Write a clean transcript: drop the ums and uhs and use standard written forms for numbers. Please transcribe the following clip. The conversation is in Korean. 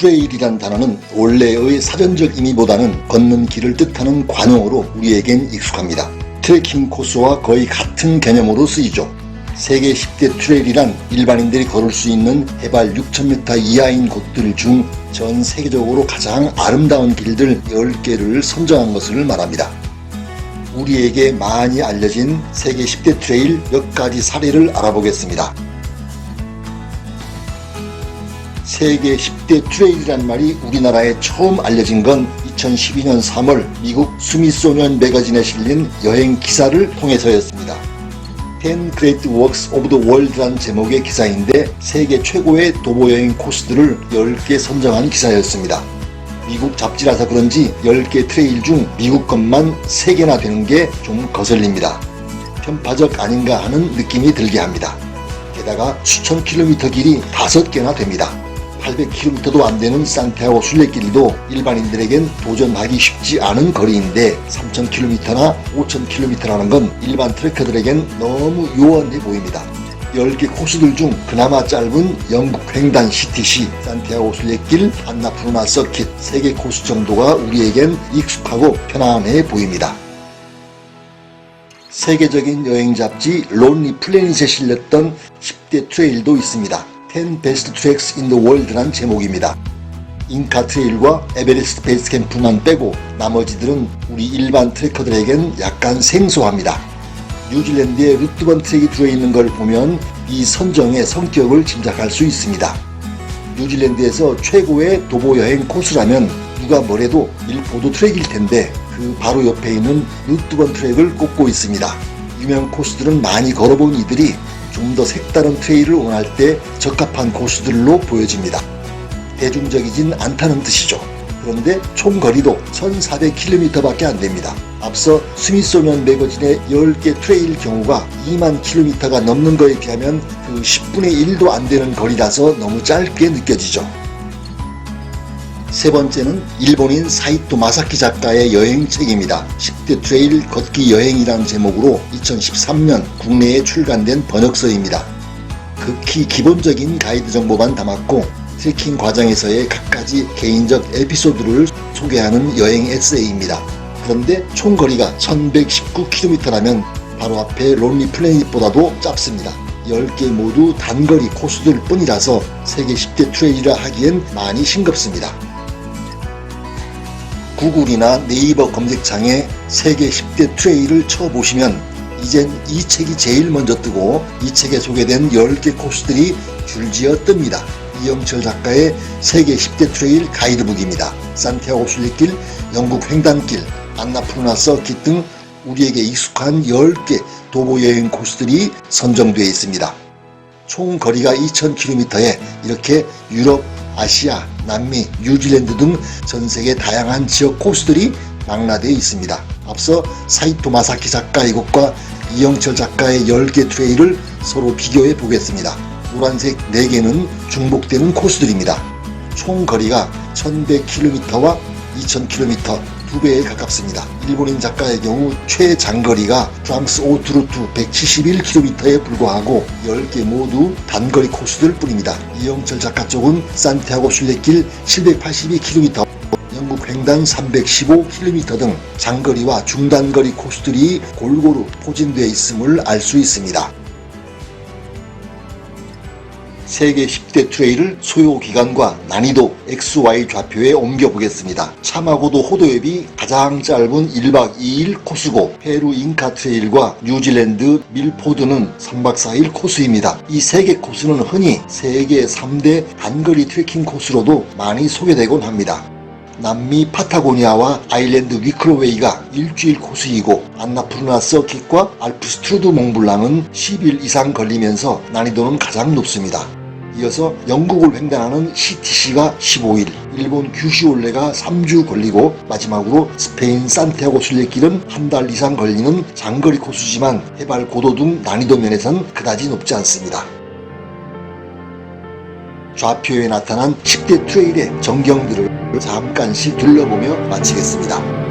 트레일이란 단어는 원래의 사전적 의미보다는 걷는 길을 뜻하는 관용어로 우리에겐 익숙합니다. 트레킹 코스와 거의 같은 개념으로 쓰이죠. 세계 10대 트레일이란 일반인들이 걸을 수 있는 해발 6,000m 이하인 곳들 중 전 세계적으로 가장 아름다운 길들 10개를 선정한 것을 말합니다. 우리에게 많이 알려진 세계 10대 트레일 몇 가지 사례를 알아보겠습니다. 세계 10대 트레일이란 말이 우리나라에 처음 알려진 건 2012년 3월 미국 스미소니언 매거진에 실린 여행 기사를 통해서였습니다. 10 Great Walks of the World라는 제목의 기사인데 세계 최고의 도보 여행 코스들을 10개 선정한 기사였습니다. 미국 잡지라서 그런지 10개 트레일 중 미국 것만 3개나 되는 게 좀 거슬립니다. 편파적 아닌가 하는 느낌이 들게 합니다. 게다가 수천 킬로미터 길이 5개나 됩니다. 800km도 안 되는 산티아고 순례길도 일반인들에겐 도전하기 쉽지 않은 거리인데 3000km나 5000km라는 건 일반 트레커들에겐 너무 요원해 보입니다. 10개 코스들 중 그나마 짧은 영국 횡단 CTC, 산티아고 순례길, 안나푸르나 서킷 3개 코스 정도가 우리에겐 익숙하고 편안해 보입니다. 세계적인 여행 잡지 론리 플래닛에 실렸던 10대 트레일도 있습니다. 10 Best Treks in the World란 제목입니다. 잉카 트레일과 에베레스트 베이스 캠프만 빼고 나머지들은 우리 일반 트레커들에겐 약간 생소합니다. 뉴질랜드에 루트번 트랙이 들어있는 걸 보면 이 선정의 성격을 짐작할 수 있습니다. 뉴질랜드에서 최고의 도보 여행 코스라면 누가 뭐래도 일포도 트랙일 텐데 그 바로 옆에 있는 루트번 트랙을 꼽고 있습니다. 유명 코스들은 많이 걸어본 이들이 좀 더 색다른 트레일을 원할 때 적합한 코스들로 보여집니다. 대중적이진 않다는 뜻이죠. 그런데 총 거리도 1400km밖에 안 됩니다. 앞서 스미소니언 매거진의 10개 트레일 경우가 2만 km가 넘는 거에 비하면 그 10분의 1도 안 되는 거리라서 너무 짧게 느껴지죠. 세 번째는 일본인 사이토 마사키 작가의 여행책입니다. 10대 트레일 걷기 여행이라는 제목으로 2013년 국내에 출간된 번역서입니다. 극히 기본적인 가이드 정보만 담았고 트레킹 과정에서의 갖가지 개인적 에피소드를 소개하는 여행 에세이입니다. 그런데 총 거리가 1119km라면 바로 앞에 론리 플래닛보다도 짧습니다. 10개 모두 단거리 코스들 뿐이라서 세계 10대 트레일이라 하기엔 많이 싱겁습니다. 구글이나 네이버 검색창에 세계 10대 트레일을 쳐보시면 이젠 이 책이 제일 먼저 뜨고 이 책에 소개된 10개 코스들이 줄지어 뜹니다. 이영철 작가의 세계 10대 트레일 가이드북입니다. 산티아고 순례길, 영국 횡단길, 안나푸르나 서킷 등 우리에게 익숙한 10개 도보 여행 코스들이 선정되어 있습니다. 총 거리가 2000km에 이렇게 유럽, 아시아, 남미, 뉴질랜드 등 전세계 다양한 지역 코스들이 망라되어 있습니다. 앞서 사이토 마사키 작가 이곳과 이영철 작가의 10개 트레일을 서로 비교해 보겠습니다. 노란색 4개는 중복되는 코스들입니다. 총 거리가 1100km와 2000km 2배에 가깝습니다. 일본인 작가의 경우 최장거리가 프랑스 오트루트 171km에 불과하고 10개 모두 단거리 코스들 뿐입니다. 이영철 작가 쪽은 산티아고 순례길 782km, 영국 횡단 315km 등 장거리와 중단거리 코스들이 골고루 포진되어 있음을 알 수 있습니다. 세계 10대 트레일을 소요 기간과 난이도 XY 좌표에 옮겨보겠습니다. 차마고도 호도엽이 가장 짧은 1박 2일 코스고 페루 잉카 트레일과 뉴질랜드 밀포드는 3박 4일 코스입니다. 이 3개 코스는 흔히 세계 3대 단거리 트레킹 코스로도 많이 소개되곤 합니다. 남미 파타고니아와 아일랜드 위크로웨이가 일주일 코스이고 안나푸르나 서킷과 알프스트루드 몽블랑은 10일 이상 걸리면서 난이도는 가장 높습니다. 이어서 영국을 횡단하는 CTC가 15일, 일본 규슈올레가 3주 걸리고 마지막으로 스페인 산티아고 순례길은 한 달 이상 걸리는 장거리 코스지만 해발 고도 등 난이도 면에선 그다지 높지 않습니다. 좌표에 나타난 10대 트레일의 전경들을 잠깐씩 둘러보며 마치겠습니다.